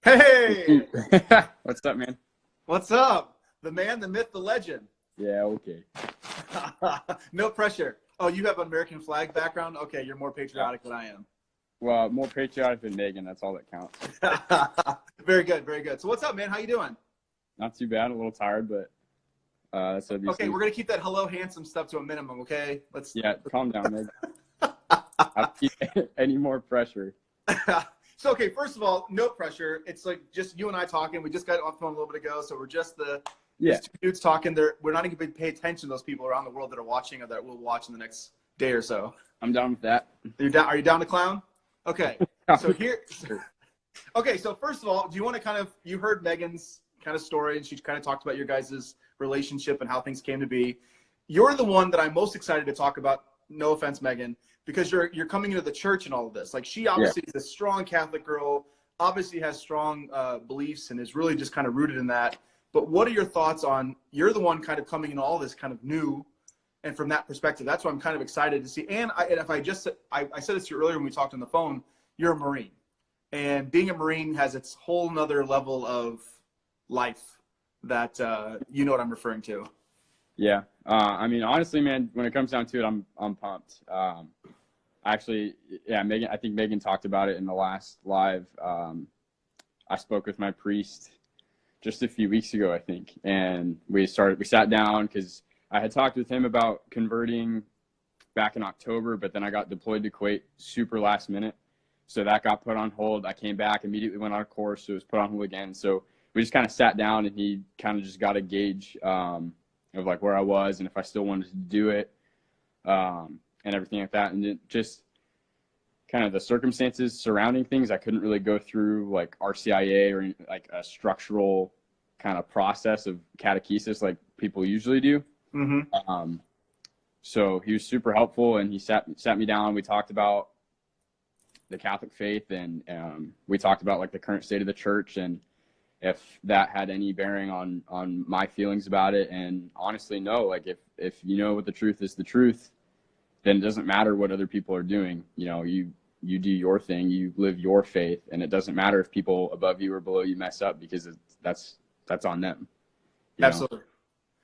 Hey, What's up, man? what's up? The man, the myth, the legend. Yeah, okay. No pressure. Oh, you have an American flag background? Okay, you're more Yeah. patriotic than I am. Well, more patriotic than Megan. That's all that counts. Very good, very good. So what's up, man? How you doing? Not too bad. A little tired, but that's Okay, obviously. we're gonna keep that hello handsome stuff to a minimum, okay? Let's Yeah, calm down, Megan. I don't need any more pressure. So okay, first of all, no pressure. It's like just you and I talking. We just got off the phone a little bit ago, so we're just Yeah, two dudes talking. We're not even gonna pay attention to those people around the world that are watching or that will watch in the next day or so. I'm down with that. Are you down to clown? Okay. So here Sure. Okay, so first of all, do you want to you heard Megan's kind of story and she kind of talked about your guys' relationship and how things came to be. You're the one that I'm most excited to talk about, no offense, Megan, because you're coming into the church and all of this. Like she Yeah, obviously is a strong Catholic girl, obviously has strong beliefs and is really just kind of rooted in that. But what are your thoughts on, you're the one kind of coming in all this kind of new, and from that perspective, that's what I'm kind of excited to see. And I said this to you earlier when we talked on the phone, you're a Marine. And being a Marine has its whole nother level of life that you know what I'm referring to. yeah. I mean, honestly, man, when it comes down to it, I'm pumped. Actually, yeah, Megan. I think Megan talked about it in the last live. I spoke with my priest just a few weeks ago, I think, and we sat down because I had talked with him about converting back in October, but then I got deployed to Kuwait super last minute. So that got put on hold. I came back, immediately went on a course, so it was put on hold again. So we just kind of sat down and he kind of just got a gauge of like where I was and if I still wanted to do it and everything like that. And it just kind of the circumstances surrounding things, I couldn't really go through like RCIA or like a structural kind of process of catechesis like people usually do. Mm-hmm. So he was super helpful and he sat me down. We talked about the Catholic faith and we talked about like the current state of the church and if that had any bearing on my feelings about it. And honestly, no, like if you know what the truth is, the truth, then it doesn't matter what other people are doing. You know, you do your thing, you live your faith, and it doesn't matter if people above you or below you mess up because that's on them. You know? Absolutely.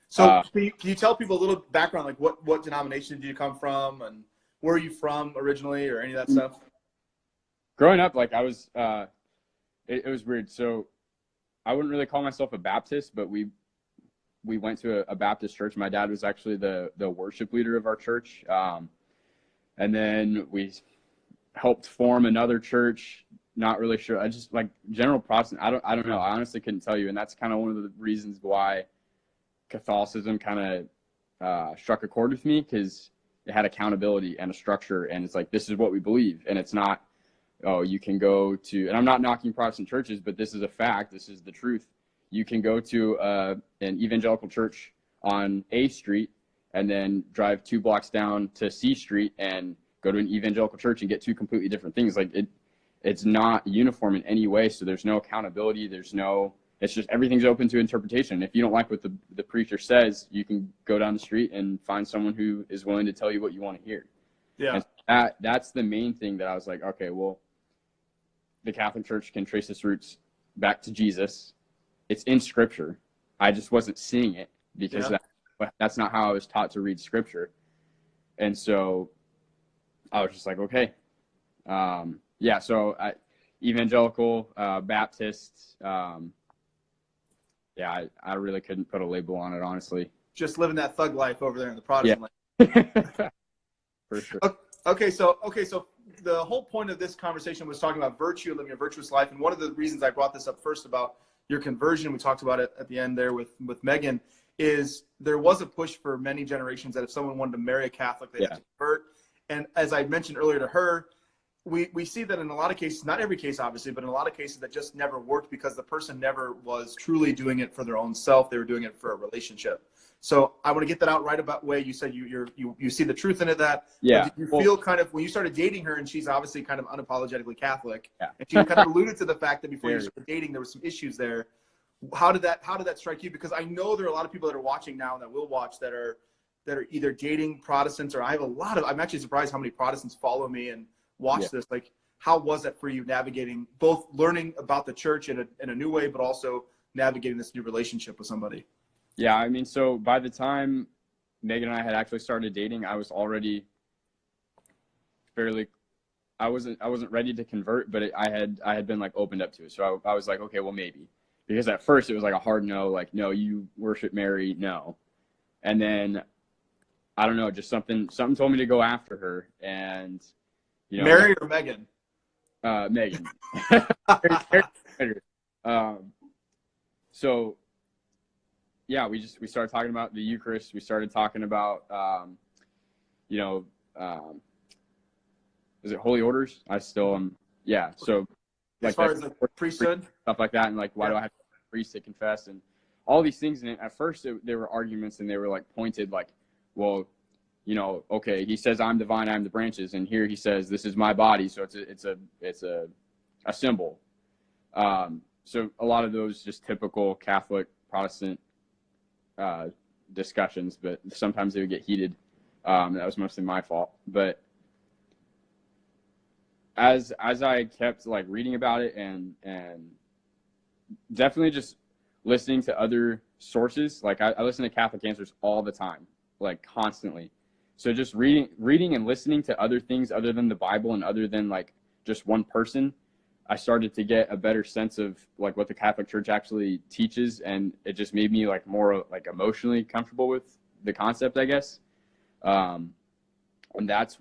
So can you tell people a little background, like what denomination did you come from and where are you from originally or any of that stuff? Growing up, like I was, it was weird. So I wouldn't really call myself a Baptist, but we went to a Baptist church. My dad was actually the worship leader of our church. And then we helped form another church. Not really sure. I just like general Protestant. I don't know. I honestly couldn't tell you. And that's kind of one of the reasons why Catholicism kind of struck a chord with me, because it had accountability and a structure. And it's like, this is what we believe. And it's not, oh, you can go to, and I'm not knocking Protestant churches, but this is a fact. This is the truth. You can go to an evangelical church on A Street and then drive 2 blocks down to C Street and go to an evangelical church and get two completely different things. Like it's not uniform in any way. So there's no accountability. It's just everything's open to interpretation. If you don't like what the preacher says, you can go down the street and find someone who is willing to tell you what you want to hear. Yeah. And that's the main thing that I was like, okay, well, the Catholic Church can trace its roots back to Jesus. It's in Scripture. I just wasn't seeing it because that's not how I was taught to read Scripture. And so I was just like, okay. So evangelical, Baptist, I really couldn't put a label on it, honestly. Just living that thug life over there in the Protestant land. For sure. Okay, so the whole point of this conversation was talking about virtue, living a virtuous life. And one of the reasons I brought this up first about your conversion, we talked about it at the end there with Megan, is there was a push for many generations that if someone wanted to marry a Catholic, they had to convert. And as I mentioned earlier to her, we see that in a lot of cases, not every case obviously, but in a lot of cases that just never worked because the person never was truly doing it for their own self. They were doing it for a relationship. So I want to get that out right about way. You said you see the truth in it. Did you feel kind of when you started dating her, and she's obviously kind of unapologetically Catholic, and she kind of alluded to the fact that before you started dating, there was some issues there. How did that strike you? Because I know there are a lot of people that are watching now and that will watch that are either dating Protestants, or I'm actually surprised how many Protestants follow me and watch this. Like how was that for you navigating both learning about the church in a new way, but also navigating this new relationship with somebody? Yeah, I mean, so by the time Megan and I had actually started dating, I was already I wasn't ready to convert, but I had been like opened up to it. So I was like, okay, well maybe, because at first it was like a hard no, like, no, you worship Mary, no. And then I don't know, just something told me to go after her, and Mary or Megan? Megan. So yeah, we started talking about the Eucharist. We started talking about is it holy orders? I still am. Yeah. So as far as the priesthood, stuff like that, and like, why do I have to be a priest to confess, and all these things. And at first there were arguments, and they were like pointed, like, well, okay, he says I'm the vine, I'm the branches, and here he says this is my body, so it's a symbol. So a lot of those just typical Catholic Protestant discussions, but sometimes they would get heated. That was mostly my fault. But as I kept like reading about it and definitely just listening to other sources, like I listen to Catholic Answers all the time, like constantly. So just reading and listening to other things other than the Bible and other than like just one person, I started to get a better sense of like what the Catholic Church actually teaches, and it just made me like more like emotionally comfortable with the concept, I guess. And that's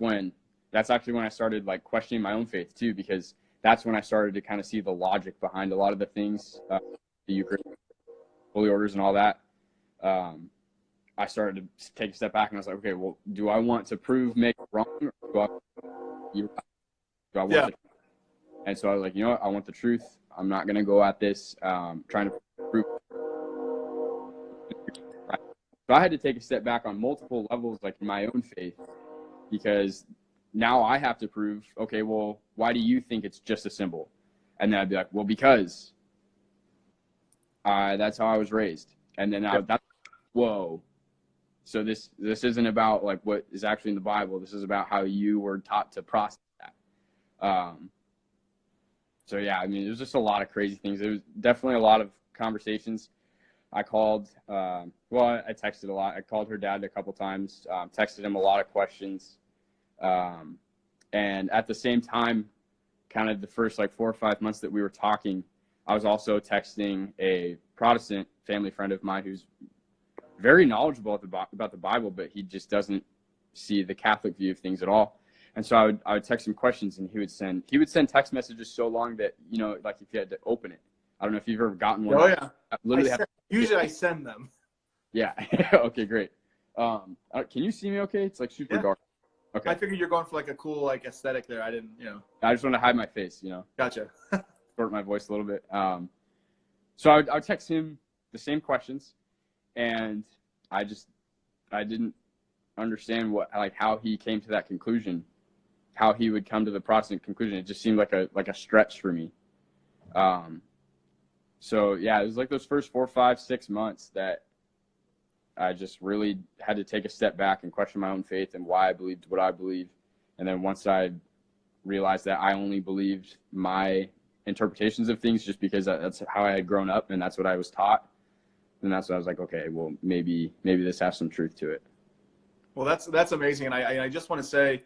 actually when I started like questioning my own faith too, because that's when I started to kind of see the logic behind a lot of the things, the Eucharist, holy orders, and all that. I started to take a step back, and I was like, okay, well, do I want to prove Megan wrong, or do I want to? And so I was like, you know what? I want the truth. I'm not going to go at this trying to prove. So I had to take a step back on multiple levels, like in my own faith, because now I have to prove, okay, well, why do you think it's just a symbol? And then I'd be like, well, because that's how I was raised. And then that's, whoa. So this isn't about like what is actually in the Bible. This is about how you were taught to process that. So yeah, I mean, it was just a lot of crazy things. There was definitely a lot of conversations. I called, I texted a lot. I called her dad a couple times, texted him a lot of questions. And at the same time, kind of the first like 4 or 5 months that we were talking, I was also texting a Protestant family friend of mine who's very knowledgeable about the Bible, but he just doesn't see the Catholic view of things at all. And so I would text him questions, and he would send text messages so long that, like if you had to open it. I don't know if you've ever gotten one. Oh yeah. Usually I send them. Yeah. Okay, great. Can you see me okay? It's like super dark. Okay. I figured you're going for like a cool like aesthetic there. I didn't, I just want to hide my face, Gotcha. Short my voice a little bit. So I would text him the same questions, and I didn't understand how he came to that conclusion, how he would come to the Protestant conclusion. It just seemed like a stretch for me. So yeah, it was like those first 4, 5, 6 months that I just really had to take a step back and question my own faith and why I believed what I believed. And then once I realized that I only believed my interpretations of things just because that's how I had grown up and that's what I was taught, then that's when I was like, okay, well, maybe this has some truth to it. Well, that's amazing. And I just want to say,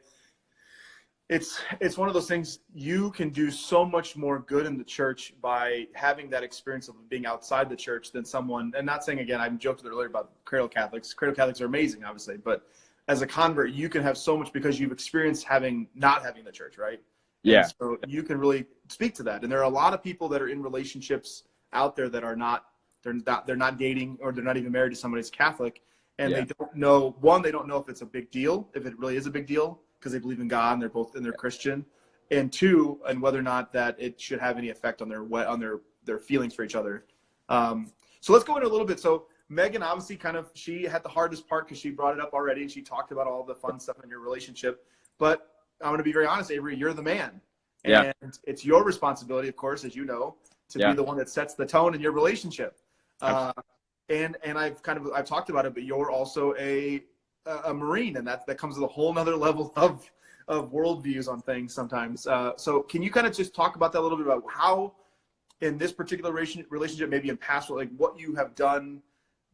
it's one of those things. You can do so much more good in the church by having that experience of being outside the church than someone, and not saying, again, I joked earlier about cradle Catholics. Cradle Catholics are amazing, obviously, but as a convert, you can have so much because you've experienced not having the church, right? Yeah. And so you can really speak to that. And there are a lot of people that are in relationships out there that are they're not dating, or they're not even married to somebody who's Catholic, and they don't know, they don't know if it's a big deal, if it really is a big deal, because they believe in God and they're Christian, and two, and whether or not that it should have any effect on their feelings for each other. So let's go into a little bit. So Megan, obviously, she had the hardest part because she brought it up already, and she talked about all the fun stuff in your relationship. But I'm going to be very honest, Avery, you're the man, and it's your responsibility, of course, as you know, to be the one that sets the tone in your relationship. And I've talked about it, but you're also a Marine, and that comes with a whole nother level of worldviews on things sometimes. So can you kind of just talk about that a little bit, about how in this particular relationship, maybe in past, like what you have done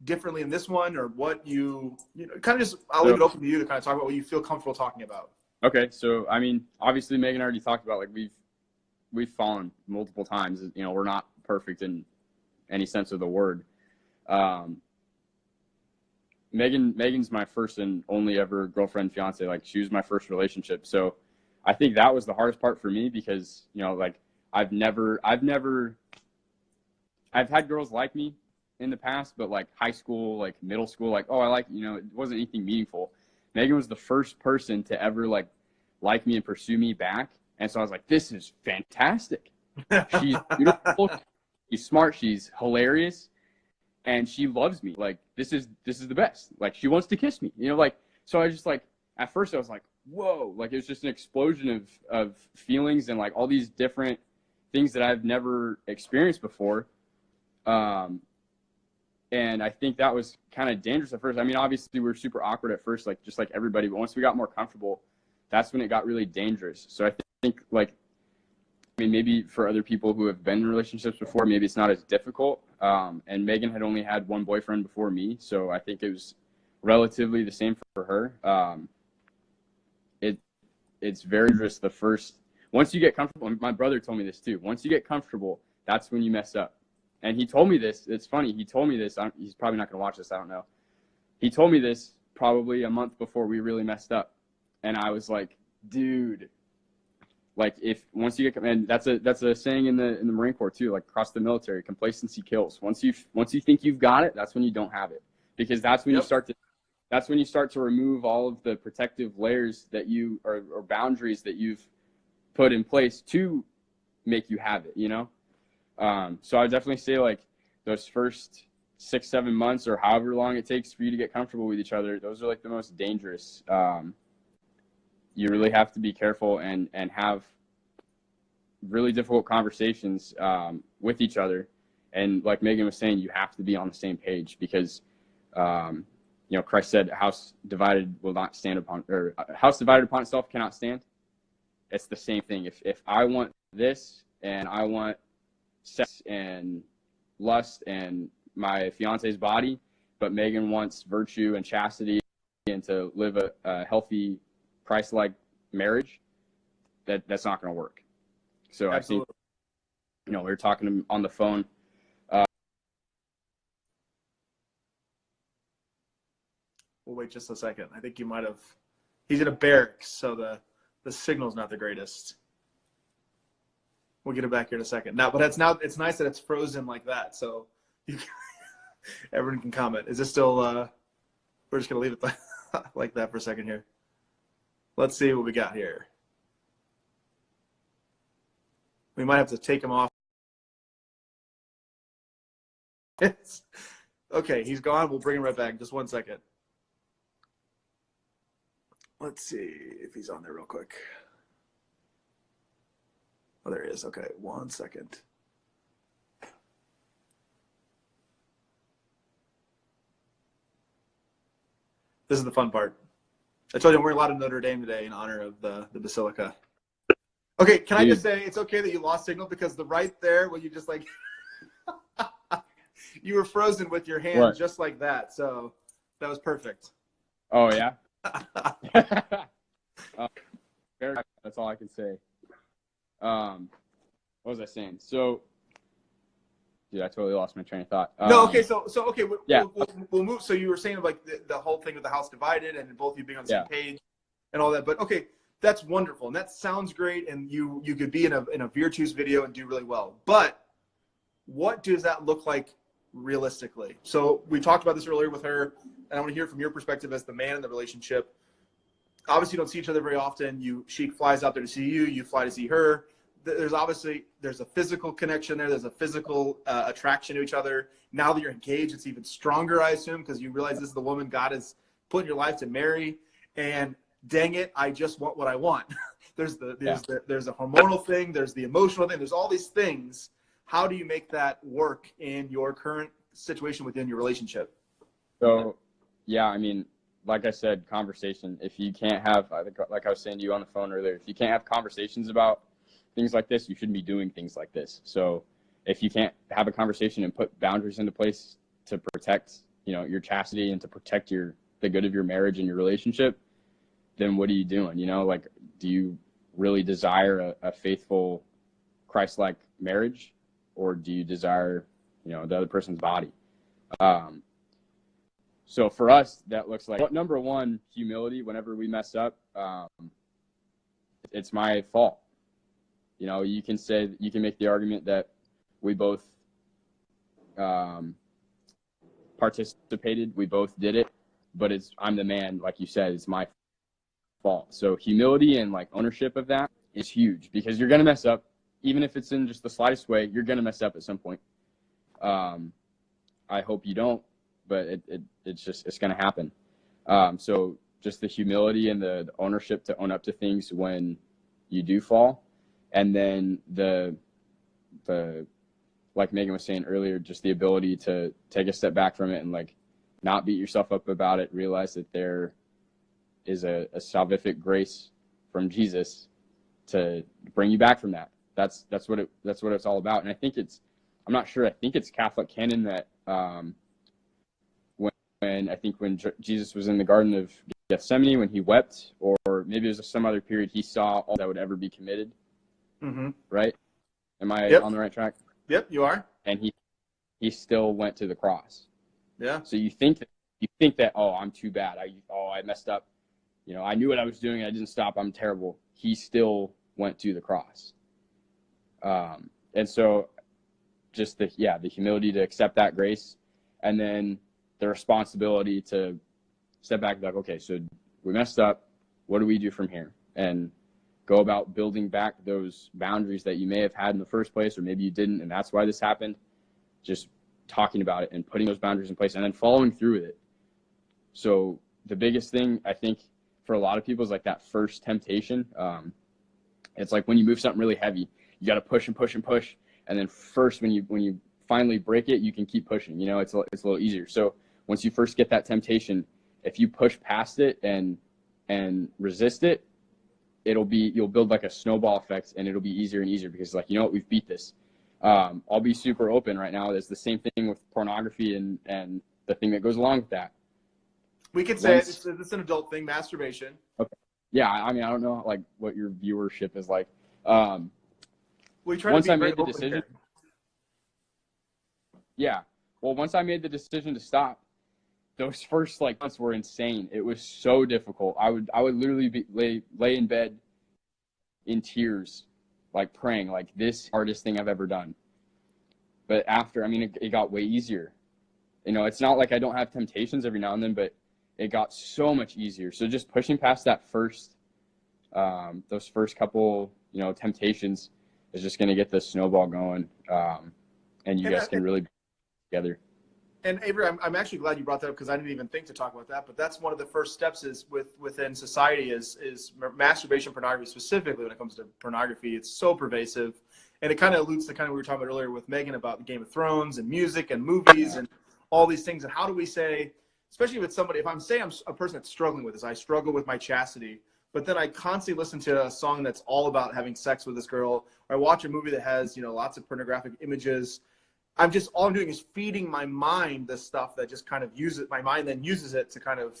differently in this one, or what you know, kind of just, I'll leave it open to you to kind of talk about what you feel comfortable talking about. Okay. So, I mean, obviously Megan already talked about, like, we've fallen multiple times. You know, we're not perfect in any sense of the word. Megan's my first and only ever girlfriend, fiance. Like, she was my first relationship. So I think that was the hardest part for me, because, you know, like, I've had girls like me in the past, but like high school, like middle school, like, oh, I like, you know, it wasn't anything meaningful. Megan was the first person to ever like me and pursue me back. And so I was like, this is fantastic. She's beautiful. She's smart. She's hilarious. And she loves me. Like, this is the best. Like, she wants to kiss me, you know, like, so I just, like, at first I was like, whoa, like, it was just an explosion of feelings and like all these different things that I've never experienced before. And I think that was kind of dangerous at first. I mean, obviously we were super awkward at first, like, just like everybody, but once we got more comfortable, that's when it got really dangerous. So I think, like, I mean, maybe for other people who have been in relationships before, maybe it's not as difficult. And Megan had only had one boyfriend before me, so I think it was relatively the same for her. It's very just the first, once you get comfortable, and my brother told me this too, once you get comfortable, that's when you mess up. And he told me this, it's funny, he told me this, he's probably not going to watch this, I don't know. He told me this probably a month before we really messed up. And I was like, dude, like, if once you get, and that's a saying in the Marine Corps too, like across the military, complacency kills. Once you think you've got it, that's when you don't have it, because that's when you start to remove all of the protective layers that you or boundaries that you've put in place to make you have it, you know? So I would definitely say, like, those first 6-7 months, or however long it takes for you to get comfortable with each other, those are like the most dangerous. You really have to be careful and have really difficult conversations with each other. And like Megan was saying, you have to be on the same page, because, you know, Christ said, a house divided will not stand upon, or a house divided upon itself cannot stand. It's the same thing. If I want this, and I want sex and lust and my fiance's body, but Megan wants virtue and chastity and to live a healthy, Christ-like marriage, that's not going to work. So absolutely. I think, you know, we were talking on the phone. We'll wait just a second. I think you might have, he's in a barracks, so the signal's not the greatest. We'll get it back here in a second. Now, but it's nice that it's frozen like that, so everyone can comment. Is this still, we're just going to leave it like that for a second here. Let's see what we got here. We might have to take him off. Okay, he's gone. We'll bring him right back. Just 1 second. Let's see if he's on there real quick. Oh, there he is. Okay, 1 second. This is the fun part. I told you I'm wearing a lot of Notre Dame today in honor of the Basilica. Okay, can I just say it's okay that you lost signal, because the right there, when you just like, you were frozen with your hand just like that. So that was perfect. Oh, yeah? That's all I can say. What was I saying? So, dude, I totally lost my train of thought. No, okay, so okay, we'll move. So you were saying, like, the whole thing with the house divided and both of you being on the same page and all that. But okay, that's wonderful, and that sounds great, and you could be in a Virtues video and do really well. But what does that look like realistically? So we talked about this earlier with her, and I want to hear from your perspective as the man in the relationship. Obviously, you don't see each other very often. She flies out there to see you. You fly to see her. There's a physical connection there. There's a physical attraction to each other. Now that you're engaged, it's even stronger, I assume, because you realize this is the woman God has put in your life to marry. And dang it, I just want what I want. there's a hormonal thing. There's the emotional thing. There's all these things. How do you make that work in your current situation within your relationship? So, yeah, I mean, like I said, conversation. If you can't have, like I was saying to you on the phone earlier, if you can't have conversations about things like this, you shouldn't be doing things like this. So if you can't have a conversation and put boundaries into place to protect, your chastity and to protect the good of your marriage and your relationship, then what are you doing? Like, do you really desire a faithful, Christ-like marriage, or do you desire, the other person's body? So for us, that looks like, number one, humility. Whenever we mess up, it's my fault. You can make the argument that we both participated, we both did it, but I'm the man, like you said, it's my fault. So humility and like ownership of that is huge, because you're gonna mess up, even if it's in just the slightest way. You're gonna mess up at some point. I hope you don't, but it's gonna happen. So just the humility and the ownership to own up to things when you do fall, and then the like Megan was saying earlier, just the ability to take a step back from it and like not beat yourself up about it. Realize that there is a salvific grace from Jesus to bring you back from that. That's what it's all about. And I think I'm not sure. I think it's Catholic canon that when Jesus was in the Garden of Gethsemane, when he wept, or maybe it was some other period, he saw all that would ever be committed. Mm-hmm. Right? Am I on the right track? Yep, you are. And he still went to the cross. Yeah. So you think that, oh, I'm too bad. I messed up. I knew what I was doing. I didn't stop. I'm terrible. He still went to the cross. And so just the humility to accept that grace, and then the responsibility to step back and be like, okay, so we messed up. What do we do from here? And go about building back those boundaries that you may have had in the first place, or maybe you didn't, and that's why this happened. Just talking about it and putting those boundaries in place and then following through with it. So the biggest thing, I think, for a lot of people is like that first temptation. It's like when you move something really heavy, you got to push and push and push. And then first, when you finally break it, you can keep pushing. It's a little easier. So once you first get that temptation, if you push past it and resist it, you'll build like a snowball effect, and it'll be easier and easier, because like, we've beat this. I'll be super open right now. It's the same thing with pornography and the thing that goes along with that. We could say it's an adult thing, masturbation. Okay. Yeah, I mean, I don't know like what your viewership is like. We try once to be I made the decision. Here. Yeah. Well, once I made the decision to stop, those first like months were insane. It was so difficult. I would literally lay in bed in tears, like praying, like, this hardest thing I've ever done. But after, I mean, it got way easier. It's not like I don't have temptations every now and then, but it got so much easier. So just pushing past that those first couple, temptations is just going to get the snowball going. And you guys can really be together. And Avery, I'm actually glad you brought that up, because I didn't even think to talk about that. But that's one of the first steps within society is masturbation, pornography specifically. When it comes to pornography, it's so pervasive, and it kind of alludes to kind of what we were talking about earlier with Megan about the Game of Thrones and music and movies and all these things. And how do we say, especially with somebody, if I'm a person that's struggling with this, I struggle with my chastity, but then I constantly listen to a song that's all about having sex with this girl, or I watch a movie that has lots of pornographic images. All I'm doing is feeding my mind this stuff that just kind of my mind then uses it to kind of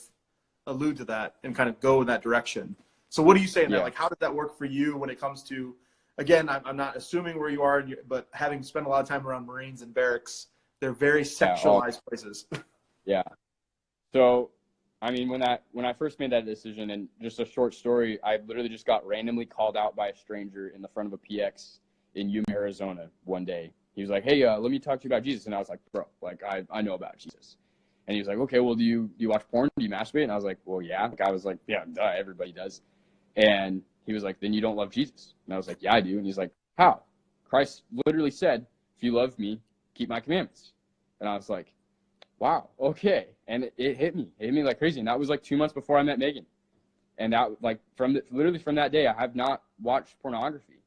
allude to that and kind of go in that direction. So what do you say in that? Like, how does that work for you when it comes to, again, I'm not assuming where you are, but having spent a lot of time around Marines and barracks, they're very sexualized places. Yeah. So, I mean, when I first made that decision, and just a short story, I literally just got randomly called out by a stranger in the front of a PX in Yuma, Arizona one day. He was like, hey, let me talk to you about Jesus. And I was like, bro, like, I know about Jesus. And he was like, okay, well, do you watch porn? Do you masturbate? And I was like, well, yeah. Like, I was like, yeah, duh, everybody does. And he was like, then you don't love Jesus. And I was like, yeah, I do. And he's like, how? Christ literally said, if you love me, keep my commandments. And I was like, wow, okay. And it hit me. It hit me like crazy. And that was like 2 months before I met Megan. And that, like, literally from that day, I have not watched pornography.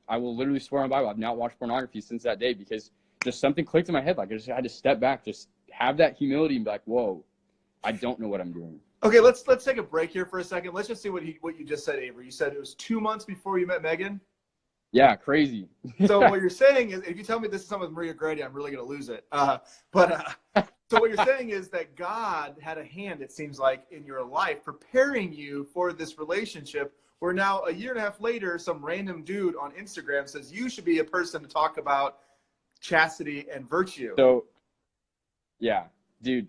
I will literally swear on the Bible, I've not watched pornography since that day, because just something clicked in my head. Like, I just had to step back, just have that humility and be like, whoa, I don't know what I'm doing. Okay, let's take a break here for a second. Let's just see what you just said, Avery. You said it was 2 months before you met Megan. Yeah, crazy. So what you're saying is, if you tell me this is something with Maria Grady, I'm really going to lose it. So what you're saying is that God had a hand, it seems like, in your life, preparing you for this relationship, where now a year and a half later, some random dude on Instagram says you should be a person to talk about chastity and virtue. So, yeah, dude.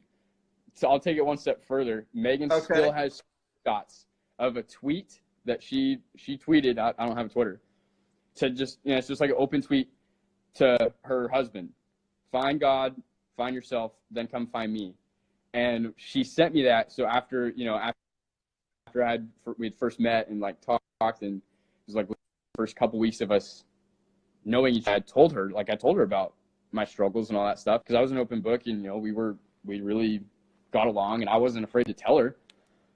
So I'll take it one step further. Megan still has shots of a tweet that she tweeted. I don't have a Twitter. To just, it's just like an open tweet to her husband. Find God, find yourself, then come find me. And she sent me that. So after we had first met and like talked, and it was like the first couple weeks of us knowing each other, I told her about my struggles and all that stuff, because I was an open book, and we really got along, and I wasn't afraid to tell her.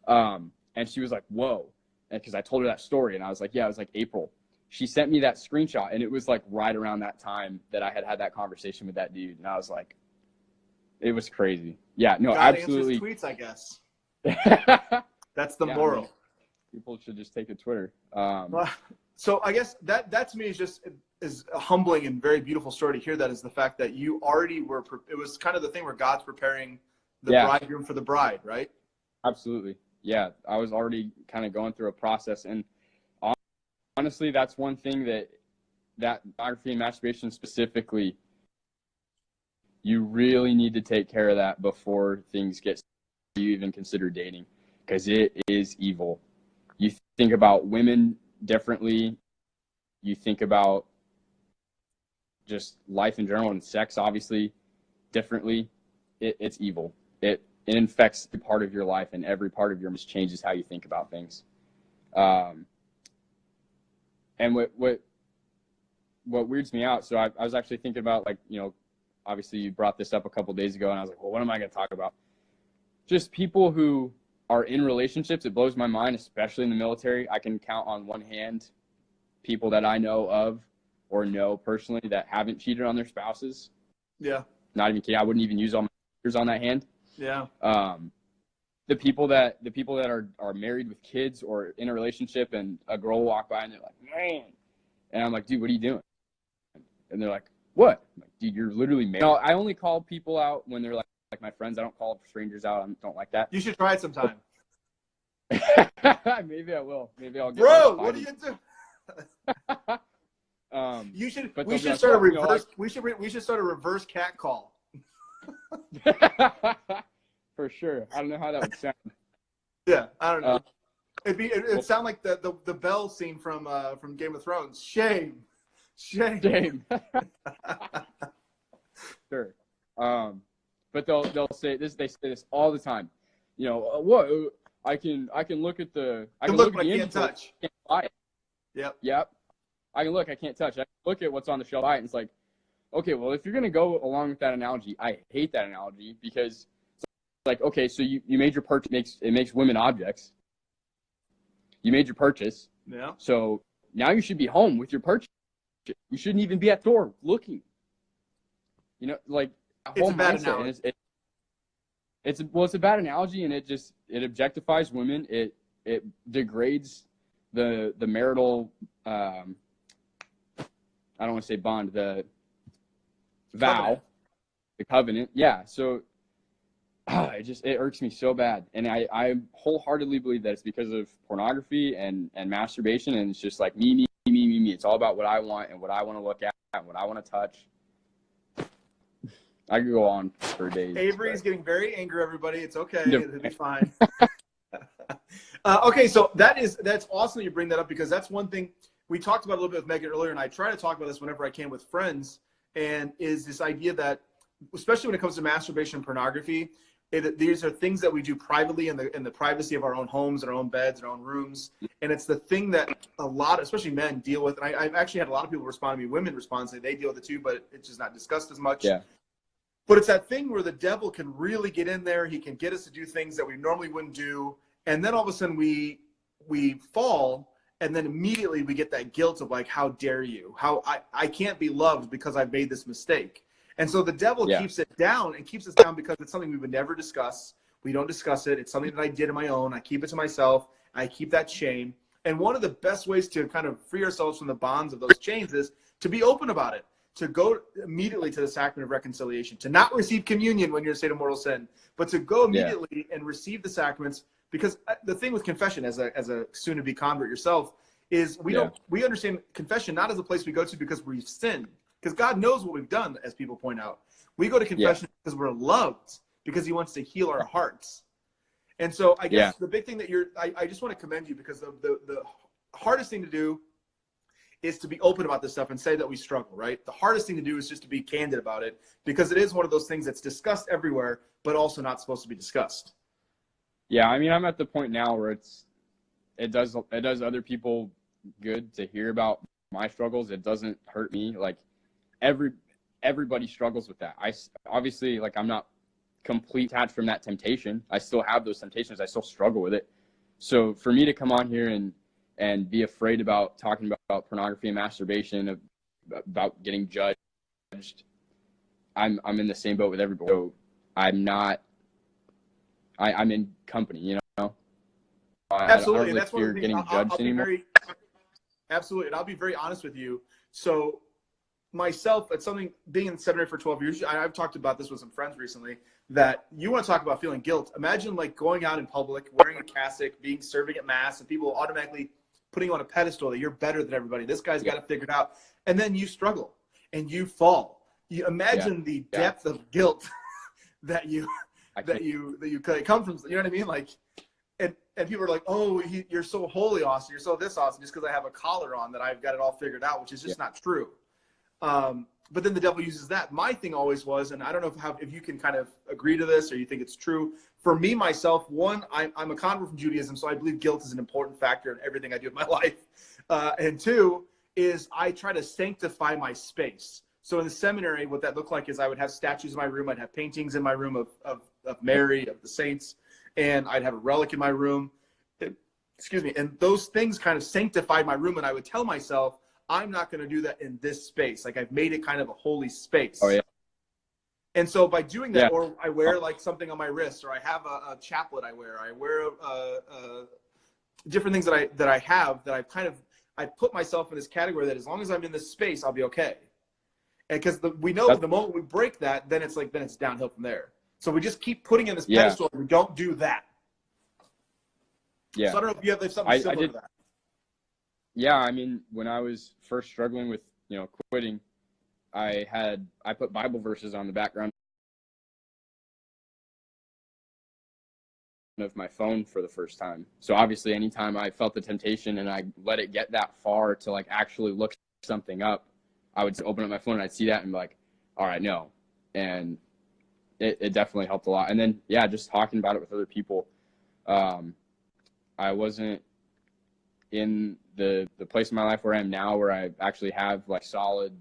And she was like, whoa. And because I told her that story, and I was like, yeah, it was like April. She sent me that screenshot, and it was like right around that time that I had that conversation with that dude. And I was like, it was crazy. Yeah, no, God absolutely. Answers tweets, I guess. That's the moral. I mean, people should just take to Twitter. So I guess that to me is a humbling and very beautiful story to hear. That is the fact that you already were. It was kind of the thing where God's preparing the bridegroom for the bride, right? Absolutely. Yeah, I was already kind of going through a process, and honestly, that's one thing that pornography and masturbation specifically, you really need to take care of that before things get you even consider dating, because it is evil. You think about women differently. You think about just life in general, and sex obviously differently. It's evil. It infects every part of your life, and every part of your life changes how you think about things. And what weirds me out, so I was actually thinking about, like, obviously you brought this up a couple days ago, and I was like, well, what am I going to talk about? Just people who are in relationships. It blows my mind, especially in the military. I can count on one hand people that I know of or know personally that haven't cheated on their spouses. Yeah. Not even kidding. I wouldn't even use all my fingers on that hand. Yeah. The people that are married with kids or in a relationship, and a girl will walk by and they're like, man. And I'm like, dude, what are you doing? And they're like, what? I'm like, dude, you're literally married. No, I only call people out when they're like my friends. I don't call strangers out. I don't like that. You should try it sometime. Maybe I will. Maybe I'll get. Bro, what do you do? We should start a reverse cat call. For sure. I don't know how that would sound. Yeah, I don't know. It'd sound like the bell scene from Game of Thrones. Shame. Shame. Sure. But they'll say this. They say this all the time. What? I can look at the. I can look at the can't touch. Can't buy it. Yep. I can look. I can't touch. I can look at what's on the shelf. Buy it. And it's like, okay, well, if you're gonna go along with that analogy, I hate that analogy, because it's like, okay, so you made your purchase. It makes women objects. You made your purchase. Yeah. So now you should be home with your purchase. You shouldn't even be at the door looking. Like, it's a bad analogy. It's a bad analogy, and it objectifies women. It degrades the marital. I don't want to say bond. The vow, the covenant. Yeah. So it irks me so bad, and I wholeheartedly believe that it's because of pornography and masturbation, and it's just like me. It's all about what I want and what I want to look at and what I want to touch. I could go on for days. Avery is getting very angry, everybody. It's okay. It'll be fine. Okay, so that's awesome that you bring that up, because that's one thing we talked about a little bit with Megan earlier, and I try to talk about this whenever I can with friends, and is this idea that, especially when it comes to masturbation and pornography, these are things that we do privately in the privacy of our own homes and our own beds and our own rooms. And it's the thing that a lot, especially men, deal with. And I've actually had a lot of people respond to me, women respond, say they deal with it too, but it's just not discussed as much. Yeah. But it's that thing where the devil can really get in there. He can get us to do things that we normally wouldn't do. And then all of a sudden we fall, and then immediately we get that guilt of like, how dare you? How I can't be loved because I've made this mistake. And so the devil keeps it down and keeps us down because it's something we would never discuss. We don't discuss it. It's something that I did on my own. I keep it to myself. I keep that shame. And one of the best ways to kind of free ourselves from the bonds of those chains is to be open about it, to go immediately to the sacrament of reconciliation, to not receive communion when you're in a state of mortal sin, but to go immediately and receive the sacraments. Because the thing with confession, as a soon-to-be convert yourself, is we understand confession not as a place we go to because we've sinned, because God knows what we've done, as people point out. We go to confession because we're loved, because he wants to heal our hearts. And so I guess the big thing that I just want to commend you, because the hardest thing to do is to be open about this stuff and say that we struggle, right? The hardest thing to do is just to be candid about it, because it is one of those things that's discussed everywhere, but also not supposed to be discussed. Yeah, I mean, I'm at the point now where it does other people good to hear about my struggles. It doesn't hurt me. Like everybody struggles with that. Obviously, like, I'm not complete detached from that temptation. I still have those temptations. I still struggle with it. So for me to come on here and be afraid about talking about pornography and masturbation, about getting judged, I'm in the same boat with everybody. So I'm in company, you know. Absolutely, and that's one of the things. I'll be very absolutely, and I'll be very honest with you. So myself, it's something, being in seminary for 12 years, I've talked about this with some friends recently, that you want to talk about feeling guilt. Imagine like going out in public, wearing a cassock, serving at mass, and people automatically putting you on a pedestal that you're better than everybody. This guy's got it figured out. And then you struggle and you fall. You imagine the depth of guilt that you come from, you know what I mean? Like, and people are like, oh, you're so holy, Austin. You're so this, Austin, just because I have a collar on that I've got it all figured out, which is just not true. But then the devil uses that. My thing always was, and I don't know if you can kind of agree to this or you think it's true. For me, myself, one, I'm a convert from Judaism, so I believe guilt is an important factor in everything I do in my life. And two is I try to sanctify my space. So in the seminary, what that looked like is I would have statues in my room. I'd have paintings in my room of Mary, of the saints, and I'd have a relic in my room. Excuse me. And those things kind of sanctified my room, and I would tell myself, I'm not going to do that in this space. Like, I've made it kind of a holy space. Oh, yeah. And so by doing that, or I wear like something on my wrist, or I have a chaplet I wear, different things that I have that I put myself in this category that as long as I'm in this space, I'll be okay. And because we know the moment we break that, then it's downhill from there. So we just keep putting in this pedestal and we don't do that. Yeah. So I don't know if you have something similar to that. Yeah, I mean, when I was first struggling with, quitting, I put Bible verses on the background of my phone for the first time. So obviously, anytime I felt the temptation and I let it get that far to like actually look something up, I would open up my phone and I'd see that and be like, all right, no. And it definitely helped a lot. And then, just talking about it with other people. I wasn't in the place in my life where I am now, where I actually have like solid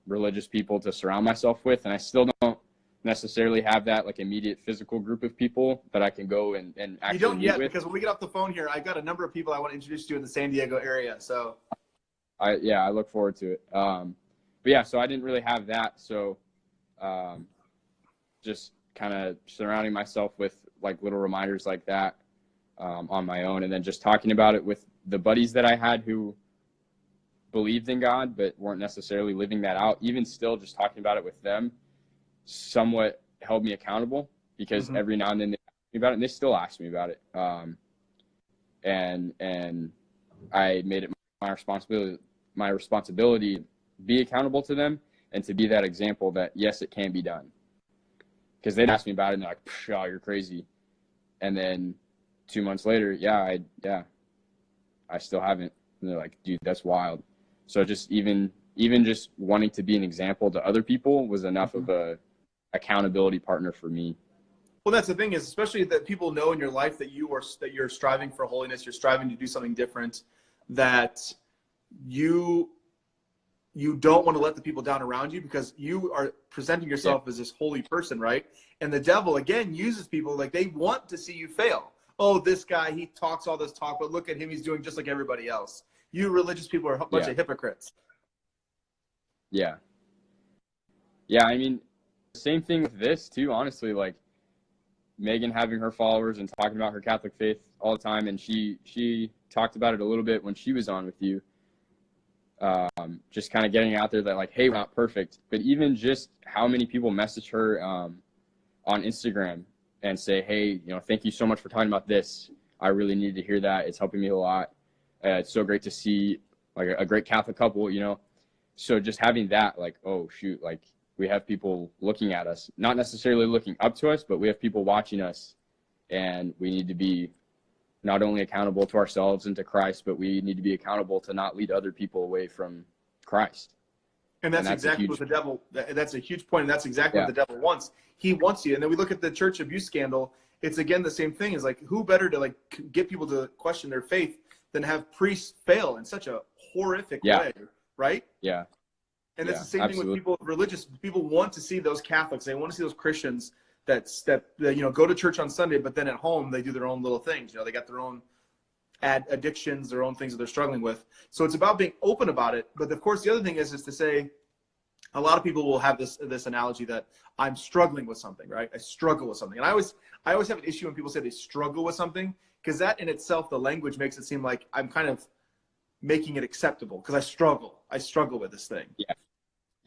religious people to surround myself with. And I still don't necessarily have that like immediate physical group of people that I can go and actually You don't meet yet, with. because when we get off the phone here, I've got a number of people I want to introduce you in the San Diego area. So I look forward to it. But so I didn't really have that. So just kind of surrounding myself with like little reminders like that on my own, and then just talking about it with the buddies that I had who believed in God but weren't necessarily living that out. Even still, just talking about it with them somewhat held me accountable, because every now and then they ask me about it, and they still ask me about it. And I made it my responsibility to be accountable to them and to be that example that, yes, it can be done. Because they'd ask me about it and they're like, oh, you're crazy. And then 2 months later, I still haven't. And they're like, dude, that's wild. So just even just wanting to be an example to other people was enough of a accountability partner for me. Well, that's the thing, is especially that people know in your life that you're striving for holiness, you're striving to do something different, that you don't want to let the people down around you, because you are presenting yourself as this holy person, right? And the devil, again, uses people, like, they want to see you fail. Oh, this guy, he talks all this talk, but look at him, he's doing just like everybody else. You religious people are a bunch of hypocrites. Yeah, I mean, same thing with this too, honestly. Like, Megan having her followers and talking about her Catholic faith all the time, and she talked about it a little bit when she was on with you. Just kind of getting out there that like, hey, we're not perfect, but even just how many people message her on Instagram and say, hey, thank you so much for talking about this. I really needed to hear that. It's helping me a lot. It's so great to see like a great Catholic couple, So just having that, like, oh shoot, like we have people looking at us, not necessarily looking up to us, but we have people watching us, and we need to be not only accountable to ourselves and to Christ, but we need to be accountable to not lead other people away from Christ. And that's exactly what the devil, that's a huge point. And that's exactly what the devil wants. He wants you. And then we look at the church abuse scandal. It's again, the same thing. Is like, who better to like get people to question their faith than have priests fail in such a horrific way. Right. Yeah. And it's the same thing with people, religious people want to see those Catholics. They want to see those Christians that go to church on Sunday, but then at home they do their own little things. They got their own addictions, their own things that they're struggling with. So it's about being open about it. But of course, the other thing is to say, a lot of people will have this analogy that I'm struggling with something, right? I struggle with something. And I always have an issue when people say they struggle with something, because that in itself, the language makes it seem like I'm kind of making it acceptable because I struggle with this thing. Yeah.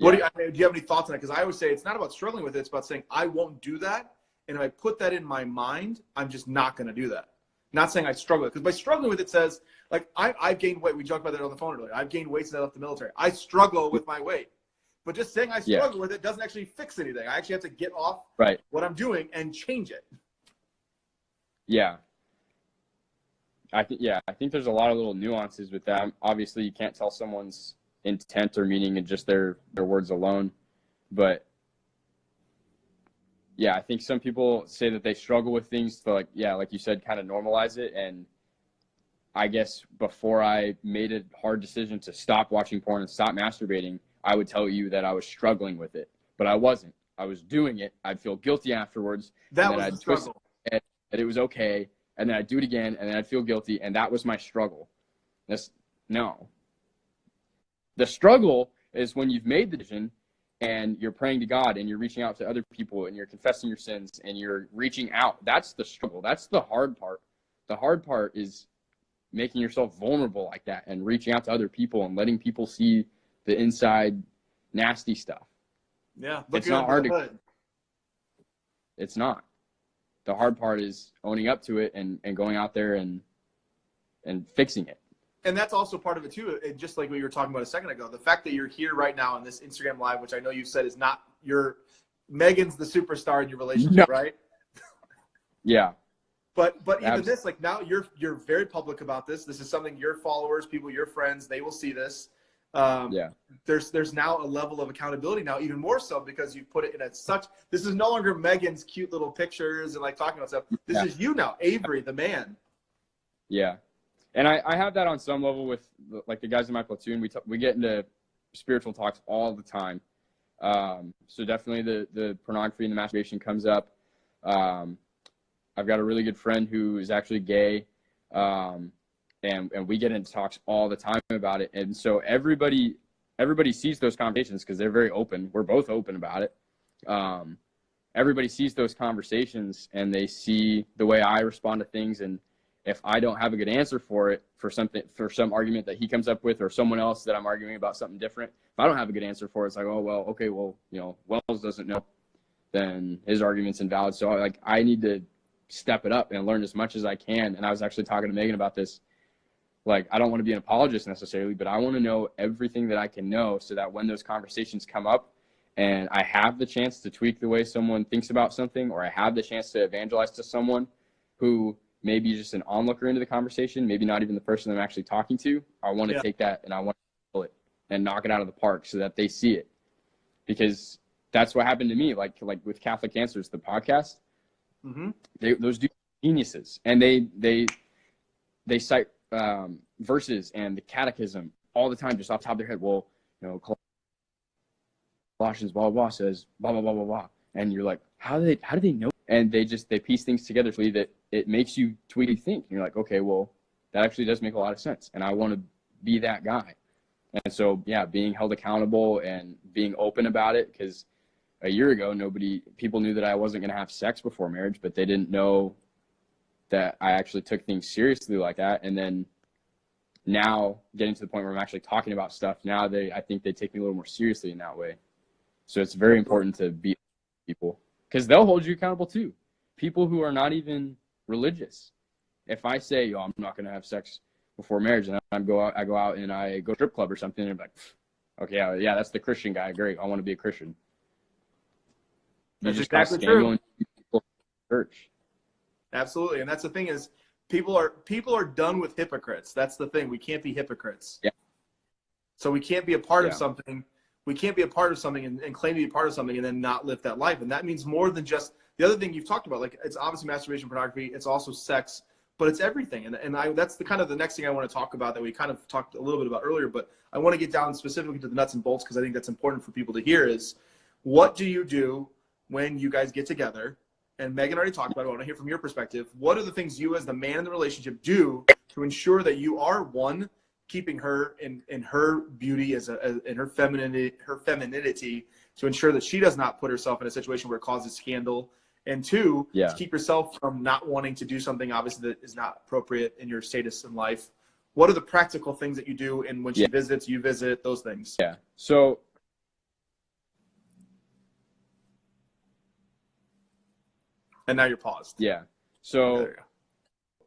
Do you have any thoughts on that? Because I always say it's not about struggling with it. It's about saying I won't do that. And if I put that in my mind, I'm just not going to do that. Not saying I struggle with it. Because by struggling with it says, like, I've gained weight. We talked about that on the phone earlier. I've gained weight since I left the military. I struggle with my weight. But just saying I struggle with it doesn't actually fix anything. I actually have to get off what I'm doing and change it. Yeah. I think there's a lot of little nuances with that. Obviously, you can't tell someone's intent or meaning in just their words alone. But yeah, I think some people say that they struggle with things to like you said, kind of normalize it. And I guess before I made a hard decision to stop watching porn and stop masturbating, I would tell you that I was struggling with it, but I wasn't. I was doing it. I'd feel guilty afterwards. That was the struggle. And it was okay. And then I'd do it again, and then I'd feel guilty, and that was my struggle. No. The struggle is when you've made the decision and you're praying to God and you're reaching out to other people and you're confessing your sins and you're reaching out. That's the struggle. That's the hard part. The hard part is making yourself vulnerable like that and reaching out to other people and letting people see the inside nasty stuff. Yeah. It's not hard to. It's not. The hard part is owning up to it and going out there and fixing it. And that's also part of it too. And just like we were talking about a second ago, the fact that you're here right now on this Instagram Live, which I know you said is not Megan's the superstar in your relationship, right? Yeah. But even this, like now you're very public about this. This is something your followers, people, your friends, they will see this. There's now a level of accountability now, even more so because you put it in this is no longer Megan's cute little pictures and like talking about stuff. This is you now, Avery, the man. Yeah. And I have that on some level with like the guys in my platoon. We get into spiritual talks all the time. So definitely the pornography and the masturbation comes up. I've got a really good friend who is actually gay. And we get into talks all the time about it. And so everybody sees those conversations because they're very open. We're both open about it. Everybody sees those conversations and they see the way I respond to things. And if I don't have a good answer for it, for some argument that he comes up with or someone else that I'm arguing about something different, if I don't have a good answer for it, it's like, oh, well, okay, well, Wells doesn't know, then his argument's invalid. So I need to step it up and learn as much as I can. And I was actually talking to Megan about this. Like, I don't want to be an apologist necessarily, but I want to know everything that I can know so that when those conversations come up and I have the chance to tweak the way someone thinks about something, or I have the chance to evangelize to someone who maybe just an onlooker into the conversation, maybe not even the person I'm actually talking to, I want to take that and I want to pull it and knock it out of the park so that they see it. Because that's what happened to me, like with Catholic Answers, the podcast. Mm-hmm. Those dudes are geniuses, and they cite verses and the catechism all the time just off the top of their head. Well, Colossians blah blah blah says blah blah blah blah blah, and you're like, how do they know? And they piece things together so that it makes you tweety think. And you're like, okay, well, that actually does make a lot of sense, and I want to be that guy. And so, being held accountable and being open about it, because a year ago, people knew that I wasn't going to have sex before marriage, but they didn't know that I actually took things seriously like that. And then now getting to the point where I'm actually talking about stuff, now I think they take me a little more seriously in that way. So it's very important to be people, because they'll hold you accountable too. People who are not even religious. If I say, I'm not going to have sex before marriage, and I go out and I go to a strip club or something, and I'm like, okay, yeah, that's the Christian guy. Great. I want to be a Christian. You That's just exactly true. people in church. Absolutely. And that's the thing is people are done with hypocrites. That's the thing. We can't be hypocrites. Yeah. So we can't be a part of something. We can't be a part of something and claim to be a part of something and then not live that life. And that means more than just the other thing you've talked about. Like, it's obviously masturbation, pornography. It's also sex, but it's everything. And that's the kind of the next thing I want to talk about that we kind of talked a little bit about earlier, but I want to get down specifically to the nuts and bolts, because I think that's important for people to hear is, what do you do when you guys get together? And Megan already talked about it. I want to hear from your perspective. What are the things you as the man in the relationship do to ensure that you are, one, keeping her in her beauty in her femininity, to ensure that she does not put herself in a situation where it causes scandal, and two, to keep yourself from not wanting to do something obviously that is not appropriate in your status in life? What are the practical things that you do, and when she visits, you visit, those things? Yeah. So and now you're paused. Yeah. So there you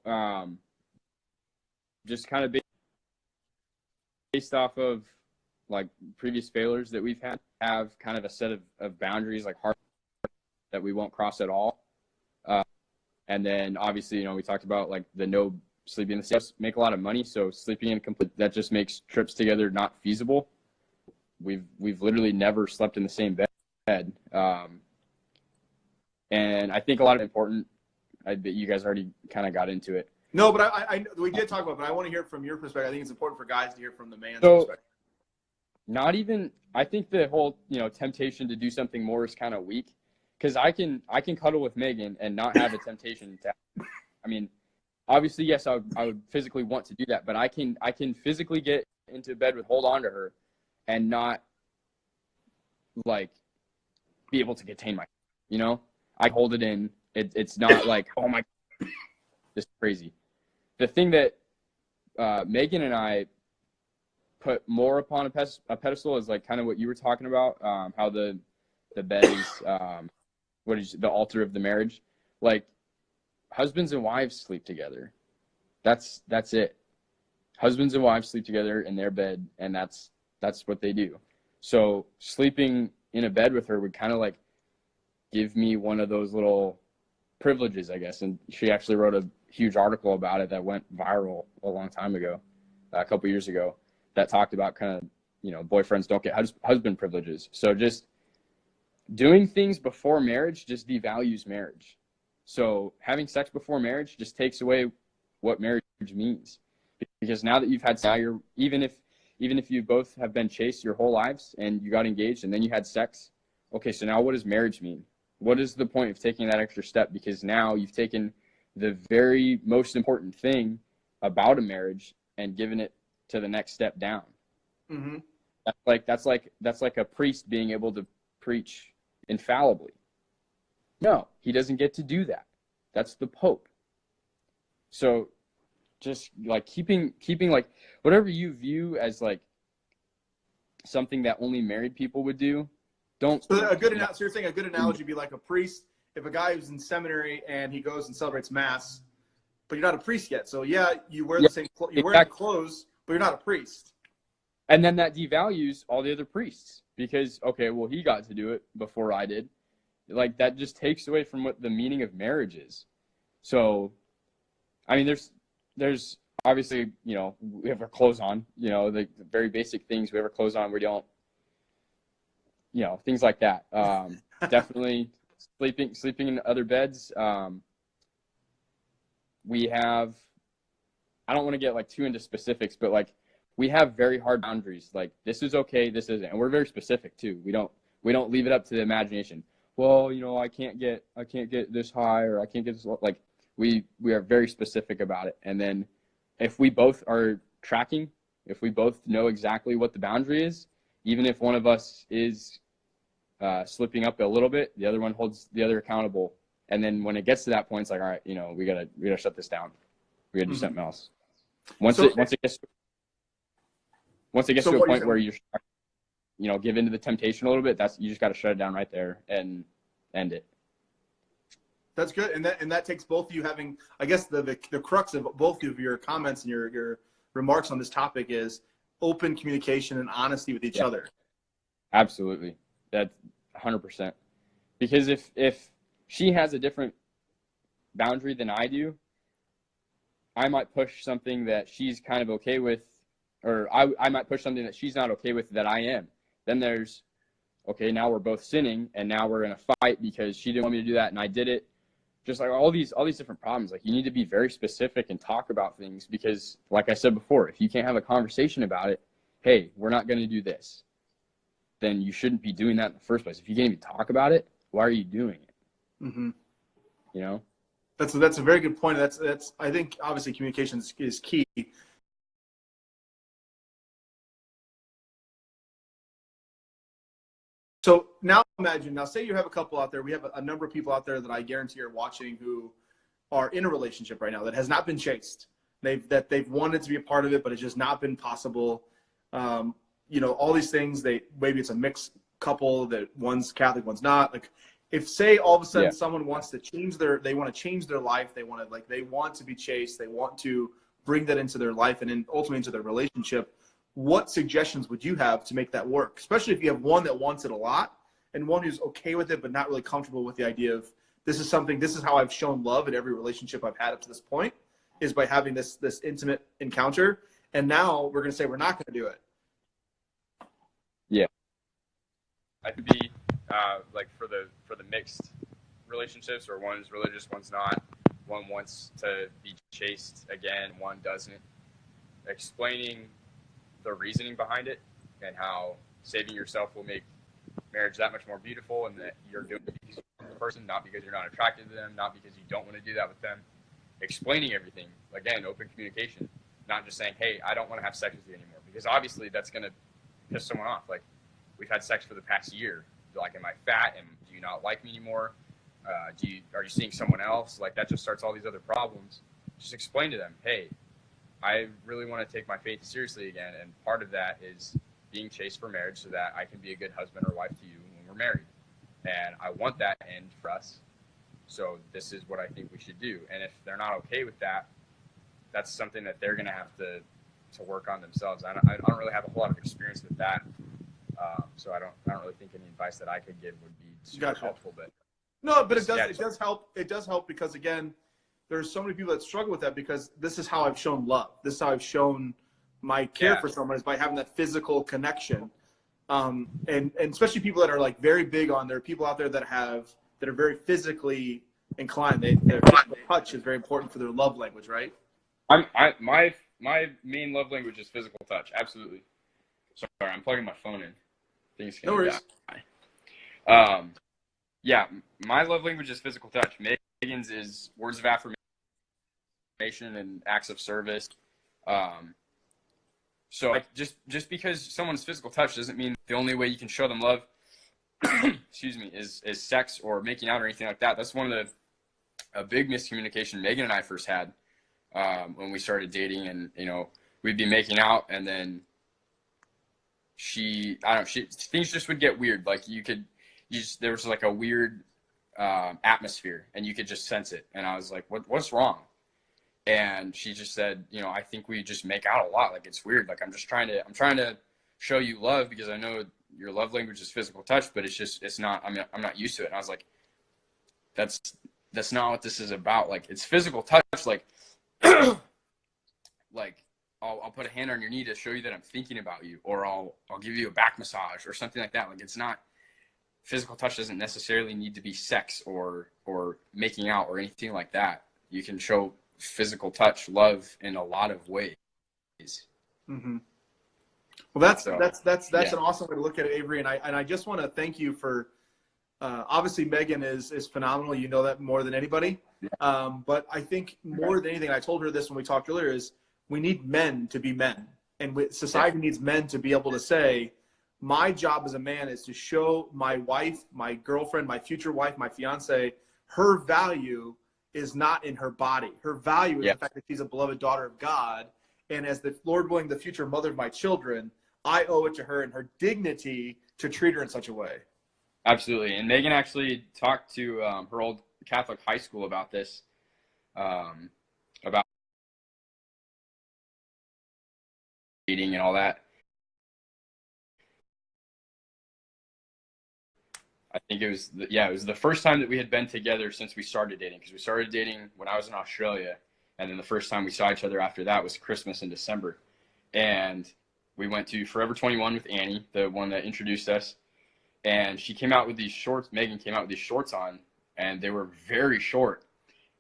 go. Just kind of based off of like previous failures that we've had, have kind of a set of boundaries, like hard, that we won't cross at all. And then obviously, we talked about like the no sleeping in the same house, make a lot of money. So sleeping in that just makes trips together not feasible. We've literally never slept in the same bed. And I think a lot of important, that you guys already kind of got into it. No, but we did talk about it, but I want to hear it from your perspective. I think it's important for guys to hear from the man's perspective. Not even, I think the whole, temptation to do something more is kind of weak, because I can cuddle with Megan and not have a temptation to, obviously, yes, I would physically want to do that, but I can physically get into bed hold on to her and not like be able to contain myself, I hold it in. It's not like, oh my, this is crazy. The thing that Megan and I put more upon a pedestal is like kind of what you were talking about, how the bed is the altar of the marriage. Like, husbands and wives sleep together. That's it. Husbands and wives sleep together in their bed, and that's what they do. So sleeping in a bed with her would kind of like give me one of those little privileges, I guess. And she actually wrote a huge article about it that went viral a long time ago, a couple years ago, that talked about kind of, boyfriends don't get husband privileges. So just doing things before marriage just devalues marriage. So having sex before marriage just takes away what marriage means. Because now that you've had, even if you both have been chaste your whole lives and you got engaged and then you had sex, okay, so now what does marriage mean? What is the point of taking that extra step? Because now you've taken the very most important thing about a marriage and given it to the next step down. Mm-hmm. That's like a priest being able to preach infallibly. No, he doesn't get to do that. That's the Pope. So just like keeping like whatever you view as like something that only married people would do. So you're saying a good analogy would be like a priest. If a guy who's in seminary and he goes and celebrates mass, but you're not a priest yet. So yeah, you wear the same wear the clothes, but you're not a priest. And then that devalues all the other priests, because okay, well, he got to do it before I did. Like, that just takes away from what the meaning of marriage is. So, there's obviously, we have our clothes on, the very basic things. We have our clothes on. We don't, things like that. Definitely sleeping in other beds. We have, I don't want to get like too into specifics, but like we have very hard boundaries. Like, this is okay, this isn't. And we're very specific too. We don't leave it up to the imagination. Well, I can't get this high, or I can't get this low. Like, we are very specific about it. And then if we both are tracking, if we both know exactly what the boundary is, even if one of us is slipping up a little bit, the other one holds the other accountable. And then when it gets to that point, it's like, all right, you know, we gotta shut this down. We gotta do something else. Once it gets to a point where you're, you know, give into the temptation a little bit, you just got to shut it down right there and end it. That's good. And that takes both of you having, I guess the crux of both of your comments and your remarks on this topic is open communication and honesty with each other. Absolutely. That's 100%. Because if she has a different boundary than I do, I might push something that she's kind of okay with, or I might push something that she's not okay with that I am. Then there's, okay, now we're both sinning, and now we're in a fight because she didn't want me to do that and I did it. Just like all these different problems. Like, you need to be very specific and talk about things, because like I said before, if you can't have a conversation about it, hey, we're not going to do this, then you shouldn't be doing that in the first place. If you can't even talk about it, why are you doing it? Mm-hmm. You know? That's a very good point. That's I think obviously communication is key. So now say you have a couple out there. We have a number of people out there that I guarantee are watching who are in a relationship right now that has not been chaste. They've wanted to be a part of it, but it's just not been possible. You know, all these things, maybe it's a mixed couple that one's Catholic, one's not. Like, if say all of a sudden someone wants to change they want to change their life, they want to be chaste, they want to bring that into their life and then ultimately into their relationship, what suggestions would you have to make that work? Especially if you have one that wants it a lot and one who's okay with it but not really comfortable with the idea of this is how I've shown love in every relationship I've had up to this point, is by having this intimate encounter, and now we're going to say we're not going to do it. Yeah. I could be like for the mixed relationships, or one's religious, one's not. One wants to be chaste again, one doesn't. Explaining the reasoning behind it and how saving yourself will make marriage that much more beautiful, and that you're doing it because you want the person, not because you're not attracted to them, not because you don't want to do that with them. Explaining everything, again, open communication, not just saying, hey, I don't want to have sex with you anymore, because obviously that's going to piss someone off. Like, we've had sex for the past year. Like, am I fat? And do you not like me anymore? Are you seeing someone else? Like, that just starts all these other problems. Just explain to them, hey, I really want to take my faith seriously again, and part of that is being chaste for marriage so that I can be a good husband or wife to you when we're married. And I want that end for us. So this is what I think we should do. And if they're not okay with that, that's something that they're going to have to work on themselves. I don't really have a whole lot of experience with that. So I don't really think any advice that I could give would be super helpful. But no, but it does help. It does help because, again, there's so many people that struggle with that, because this is how I've shown love. This is how I've shown my care for someone, is by having that physical connection. And especially people that are like very big on, there are people out there that are very physically inclined. Their physical touch is very important for their love language, right? My main love language is physical touch. Absolutely. Sorry, I'm plugging my phone in. Things can die. Yeah, my love language is physical touch. Megan's is words of affirmation and acts of service. So like, just because someone's physical touch doesn't mean the only way you can show them love, excuse me, is sex or making out or anything like that. That's one of a big miscommunication Megan and I first had when we started dating, and you know, we'd be making out, and then things just would get weird. Like there was like a weird atmosphere, and you could just sense it. And I was like, what's wrong? And she just said, you know, I think we just make out a lot. Like, it's weird. Like, I'm trying to show you love because I know your love language is physical touch, but it's not, I'm not used to it. And I was like, that's not what this is about. Like, it's physical touch. Like, like I'll put a hand on your knee to show you that I'm thinking about you, or I'll give you a back massage or something like that. Like, it's not, physical touch doesn't necessarily need to be sex or making out or anything like that. You can show physical touch love in a lot of ways. Mm-hmm. Well, that's an awesome way to look at it, Avery. And I just want to thank you for, obviously Megan is phenomenal. You know that more than anybody. But I think more than anything, and I told her this when we talked earlier, is we need men to be men, and society needs men to be able to say, my job as a man is to show my wife, my girlfriend, my future wife, my fiance, her value is not in her body. Her value is the fact that she's a beloved daughter of God. And as the Lord willing, the future mother of my children, I owe it to her and her dignity to treat her in such a way. Absolutely. And Megan actually talked to her old Catholic high school about this, about dating and all that. I think it was the first time that we had been together since we started dating, because we started dating when I was in Australia, and then the first time we saw each other after that was Christmas in December. And we went to Forever 21 with Annie, the one that introduced us, and she came out with these shorts. Megan came out with these shorts on, and they were very short.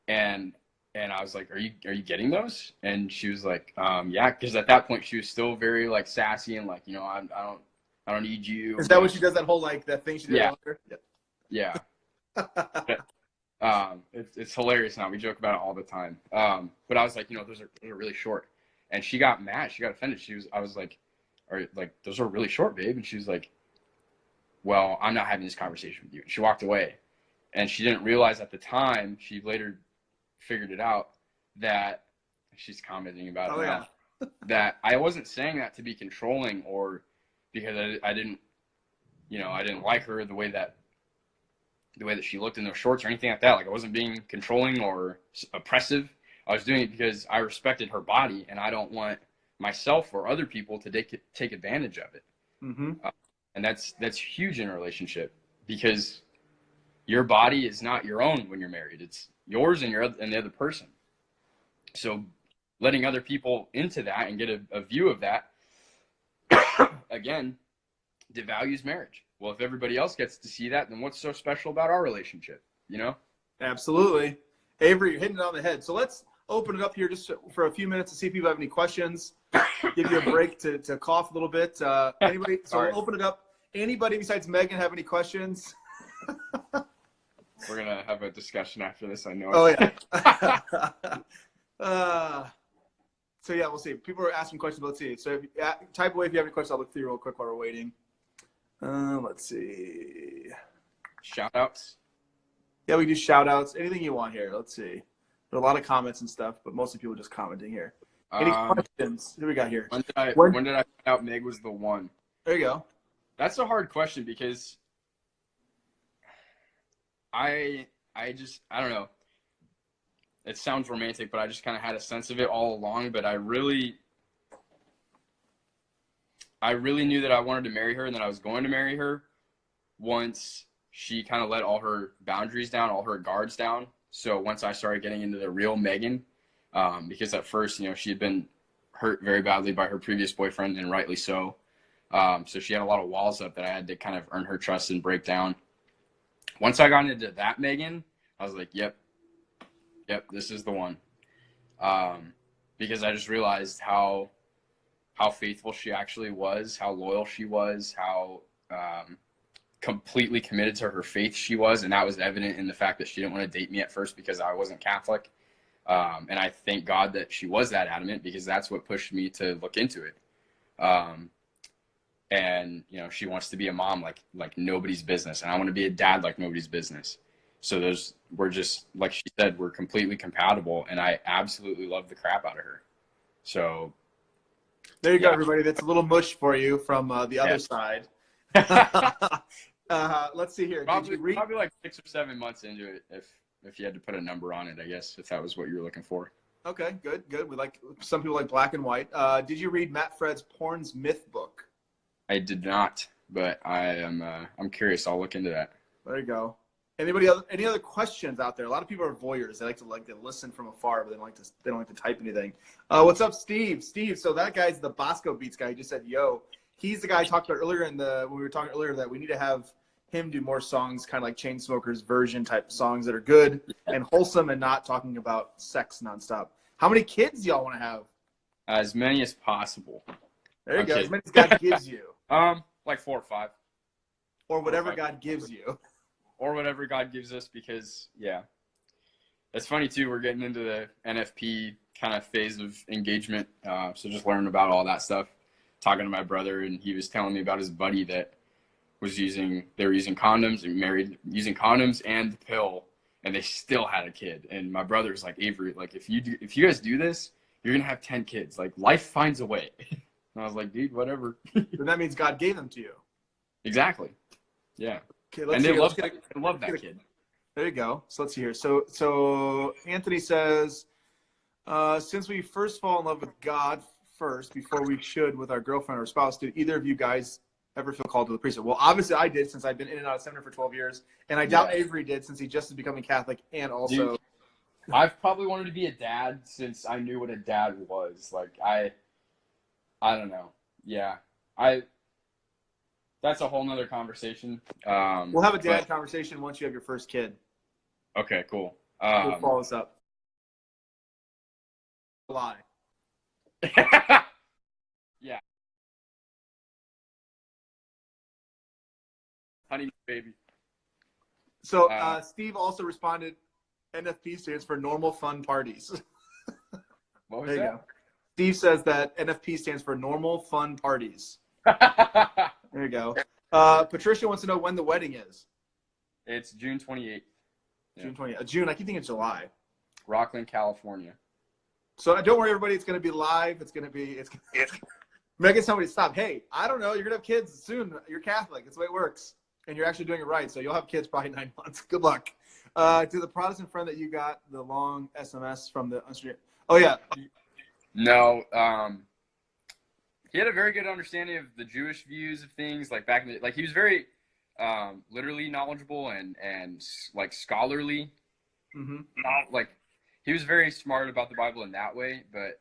And I was like, "Are you getting those?" And she was like, "Yeah," because at that point she was still very like sassy and like, I don't need you. Is that what she does? That whole like that thing she did? Yeah. Yeah. It's hilarious now. We joke about it all the time. But I was like, those are really short. And she got mad. She got offended. I was like, those are really short, babe. And she was like, well, I'm not having this conversation with you. And she walked away. And she didn't realize at the time, she later figured it out, that she's commenting about it now, that I wasn't saying that to be controlling or because I didn't like her the way that she looked in those shorts or anything like that. Like, I wasn't being controlling or oppressive. I was doing it because I respected her body, and I don't want myself or other people to take advantage of it. Mm-hmm. And that's huge in a relationship, because your body is not your own when you're married. It's yours and the other person. So letting other people into that and get a view of that, again, devalues marriage. Well, if everybody else gets to see that, then what's so special about our relationship, Absolutely. Avery, you're hitting it on the head. So let's open it up here just for a few minutes to see if people have any questions. Give you a break to cough a little bit. Anybody? So we'll open it up. Anybody besides Megan have any questions? We're going to have a discussion after this, I know. Oh, yeah. So, yeah, we'll see. People are asking questions, but let's see. So type away if you have any questions. I'll look through real quick while we're waiting. Let's see. Shout-outs? Yeah, we do shout-outs. Anything you want here. Let's see. There are a lot of comments and stuff, but mostly people just commenting here. Any questions? What do we got here? When did I find out Meg was the one? There you go. That's a hard question, because I don't know. It sounds romantic, but I just kind of had a sense of it all along. But I really knew that I wanted to marry her and that I was going to marry her once she kind of let all her boundaries down, all her guards down. So once I started getting into the real Megan, because at first, she had been hurt very badly by her previous boyfriend, and rightly so. So she had a lot of walls up that I had to kind of earn her trust and break down. Once I got into that Megan, I was like, yep, this is the one. Because I just realized how faithful she actually was, how loyal she was, how completely committed to her faith she was. And that was evident in the fact that she didn't want to date me at first because I wasn't Catholic. And I thank God that she was that adamant, because that's what pushed me to look into it. And, she wants to be a mom like nobody's business. And I want to be a dad like nobody's business. So we're just, like she said, we're completely compatible, and I absolutely love the crap out of her. So there you go, everybody. That's a little mush for you from the other side. Let's see here. Probably like 6 or 7 months into it, if you had to put a number on it, I guess, if that was what you were looking for. Okay, good. Some people like black and white. Did you read Matt Fred's Porn's Myth book? I did not, but I'm curious. I'll look into that. There you go. Any other questions out there? A lot of people are voyeurs. They like to listen from afar, but they don't like to type anything. What's up, Steve? Steve, so that guy's the Bosco Beats guy. He just said, yo. He's the guy I talked about earlier when we were talking earlier, that we need to have him do more songs, kind of like Chainsmokers version type songs that are good and wholesome and not talking about sex nonstop. How many kids do y'all want to have? As many as possible. There you go. As many as God gives you. Like 4 or 5. Or whatever God gives you. Or whatever God gives us, because, it's funny, too. We're getting into the NFP kind of phase of engagement, so just learning about all that stuff. talking to my brother, and he was telling me about his buddy that they were using condoms and married using condoms and the pill, and they still had a kid. And my brother's like, Avery, like if you guys do this, you're gonna have 10 kids. Like life finds a way. And I was like, dude, whatever. Then that means God gave them to you. Exactly. Yeah. Okay, And they love that kid. There you go. So let's see here. So Anthony says, since we first fall in love with God first before we should with our girlfriend or spouse, did either of you guys ever feel called to the priesthood? Well, obviously I did, since I've been in and out of seminary for 12 years, and I doubt Avery did, since he just is becoming Catholic, and also. Dude, I've probably wanted to be a dad since I knew what a dad was. Like I don't know. Yeah, that's a whole nother conversation. We'll have a dad conversation once you have your first kid. Okay, cool. We'll follow this up. Lie. Yeah. Honey baby. So Steve also responded, NFP stands for normal fun parties. What was there you that? go. Steve says that NFP stands for normal fun parties. There you go. Patricia wants to know when the wedding is. It's June 28th. June 20th. June, I keep thinking July. Rockland, California. So don't worry, everybody. It's going to be live. Megan, somebody stop. Hey, I don't know. You're going to have kids soon. You're Catholic. It's the way it works. And you're actually doing it right. So you'll have kids probably 9 months. Good luck. To the Protestant friend that you got the long SMS from the. Oh, yeah. No. He had a very good understanding of the Jewish views of things. Like back in the, like he was very literally knowledgeable and like scholarly. Mm-hmm. Like he was very smart about the Bible in that way. But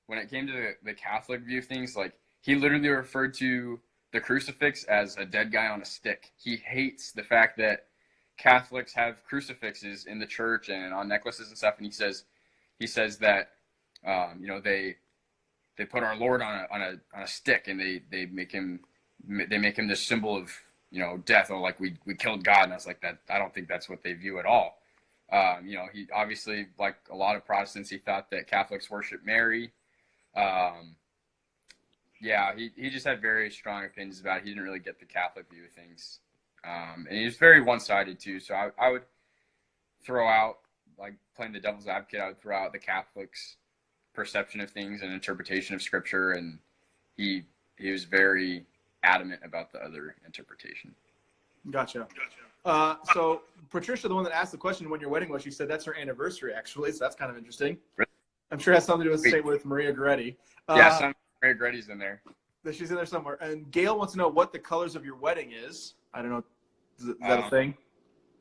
when it came to the Catholic view of things, like he literally referred to the crucifix as a dead guy on a stick. He hates the fact that Catholics have crucifixes in the church and on necklaces and stuff. And he says that they put our Lord on a stick, and they make him this symbol of death, or like we killed God. And I was like, that I don't think that's what they view at all. He obviously, like a lot of Protestants, he thought that Catholics worship Mary. He just had very strong opinions about it. He didn't really get the Catholic view of things, and he was very one-sided too. So I would throw out, like playing the devil's advocate, I would throw out the Catholics' perception of things and interpretation of Scripture, and he was very adamant about the other interpretation. Gotcha. So Patricia, the one that asked the question when your wedding was, she said that's her anniversary, actually. So that's kind of interesting. Really? I'm sure it has something to do with Maria Goretti. Maria Goretti's in there. She's in there somewhere. And Gail wants to know what the colors of your wedding is. I don't know. Is that a thing?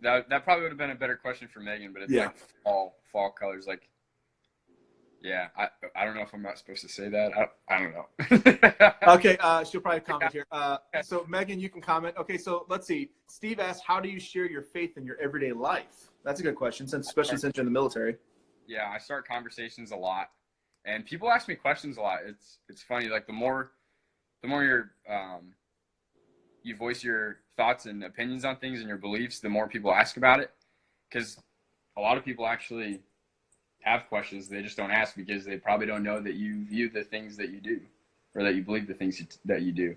That probably would have been a better question for Megan, but it's like fall colors. Like, yeah, I don't know if I'm not supposed to say that. I don't know. Okay, she'll probably comment here. So Megan, you can comment. Okay, so let's see. Steve asked, how do you share your faith in your everyday life? That's a good question, especially since you're in the military. Yeah, I start conversations a lot, and people ask me questions a lot. It's funny. Like the more you're you voice your thoughts and opinions on things and your beliefs, the more people ask about it. Because a lot of people actually have questions, they just don't ask because they probably don't know that you view the things that you do, or that you believe the things that you do.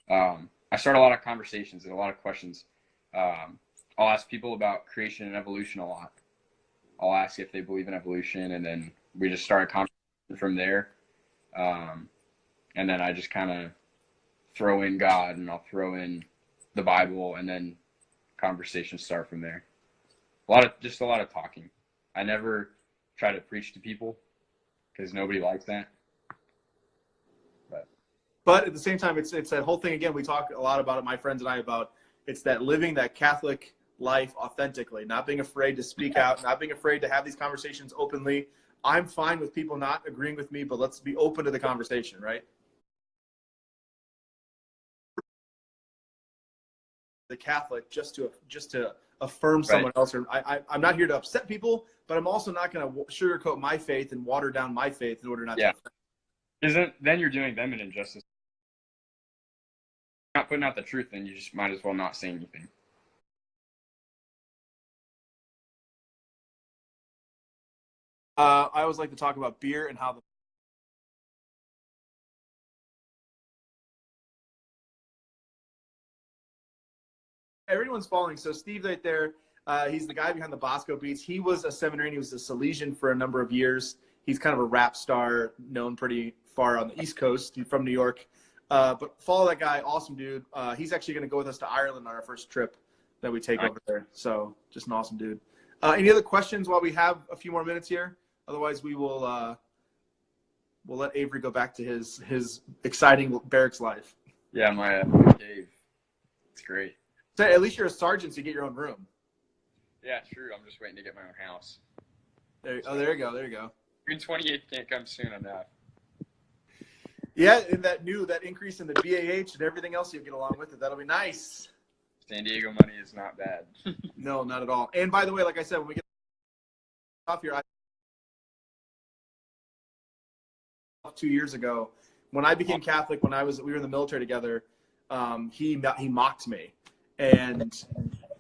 I start a lot of conversations and a lot of questions. I'll ask people about creation and evolution a lot. I'll ask if they believe in evolution, and then we just start a conversation from there. And then I just kind of throw in God, and I'll throw in the Bible, and then conversations start from there. A lot of talking. I never try to preach to people because nobody likes that. But at the same time, it's that whole thing again. We talk a lot about it, my friends and I, about it's that living that Catholic life authentically, not being afraid to speak out, not being afraid to have these conversations openly. I'm fine with people not agreeing with me, but let's be open to the conversation, right? The Catholic just to affirm someone else. Or I'm not here to upset people, but I'm also not going to sugarcoat my faith and water down my faith in order not to. Then you're doing them an injustice. Not putting out the truth, then you just might as well not say anything. I always like to talk about beer and how the Everyone's following. So Steve right there, he's the guy behind the Bosco Beats. He was a seminarian. He was a Salesian for a number of years. He's kind of a rap star, known pretty far on the East Coast. He's from New York. But follow that guy. Awesome dude. He's actually going to go with us to Ireland on our first trip that we take over there. So just an awesome dude. Any other questions while we have a few more minutes here? Otherwise, we will we'll let Avery go back to his exciting barracks life. Yeah, my cave. It's great. So at least you're a sergeant, so you get your own room. Yeah, true. I'm just waiting to get my own house. There you go. There you go. June 28th can't come soon enough. Yeah, and that increase in the BAH and everything else you get along with it, that'll be nice. San Diego money is not bad. No, not at all. And by the way, like I said, when we get off here, 2 years ago, when I became Catholic, we were in the military together, he mocked me and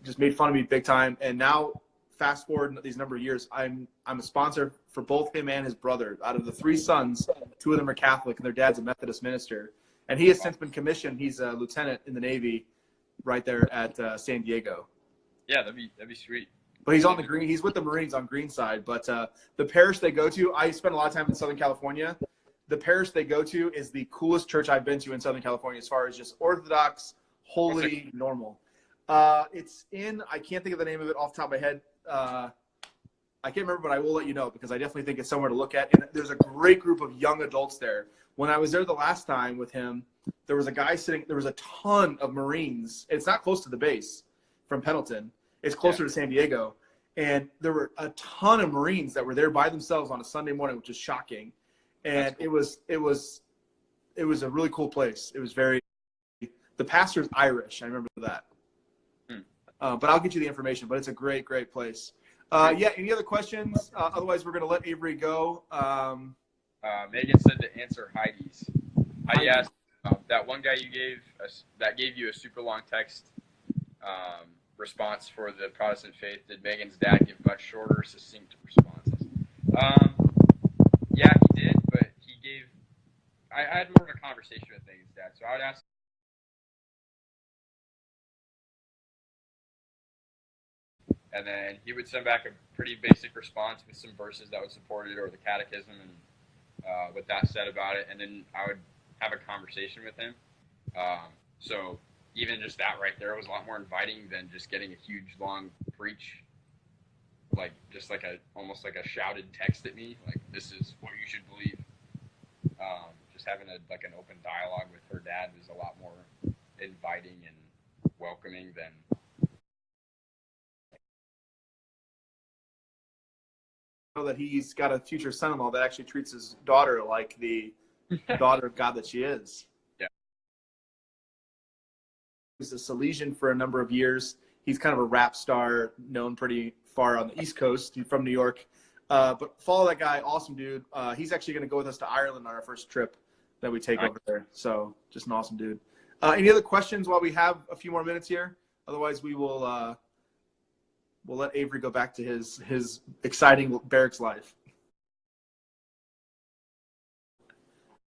just made fun of me big time. And now, fast forward these number of years, I'm a sponsor for both him and his brother. Out of the 3 sons, 2 of them are Catholic, and their dad's a Methodist minister. And he has since been commissioned. He's a lieutenant in the Navy, right there at San Diego. Yeah, that'd be sweet. But he's on the green. He's with the Marines on green side. But the parish they go to, I spent a lot of time in Southern California. The parish they go to is the coolest church I've been to in Southern California, as far as just Orthodox, holy, normal. It's in, I can't think of the name of it off the top of my head. I can't remember, but I will let you know, because I definitely think it's somewhere to look at. And there's a great group of young adults there. When I was there the last time with him, there was a guy sitting, there was a ton of Marines. It's not close to the base from Pendleton. It's closer to San Diego. And there were a ton of Marines that were there by themselves on a Sunday morning, which is shocking. And cool. it was a really cool place. It was the pastor's Irish. I remember that. But I'll get you the information, but it's a great, great place. Yeah. Any other questions? Otherwise, we're going to let Avery go. Megan said to answer Heidi's. Heidi asked, that one guy you gave us that gave you a super long text response for the Protestant faith, did Megan's dad give much shorter, succinct responses? Yeah, he did, but I had more of a conversation with Megan's dad, so I would ask. And then he would send back a pretty basic response with some verses that would support it, or the catechism, and what that said about it. And then I would have a conversation with him. So even just that right there was a lot more inviting than just getting a huge, long preach, almost like a shouted text at me, like, this is what you should believe. Just having an open dialogue with her dad was a lot more inviting and welcoming than. That he's got a future son-in-law that actually treats his daughter like the daughter of God that she is. Yeah. He was a Salesian for a number of years. He's kind of a rap star, known pretty far on the East Coast. He's from New York. But follow that guy. Awesome dude. He's actually going to go with us to Ireland on our first trip that we take over there. So just an awesome dude. Any other questions while we have a few more minutes here? Otherwise, we will we'll let Avery go back to his exciting barracks life.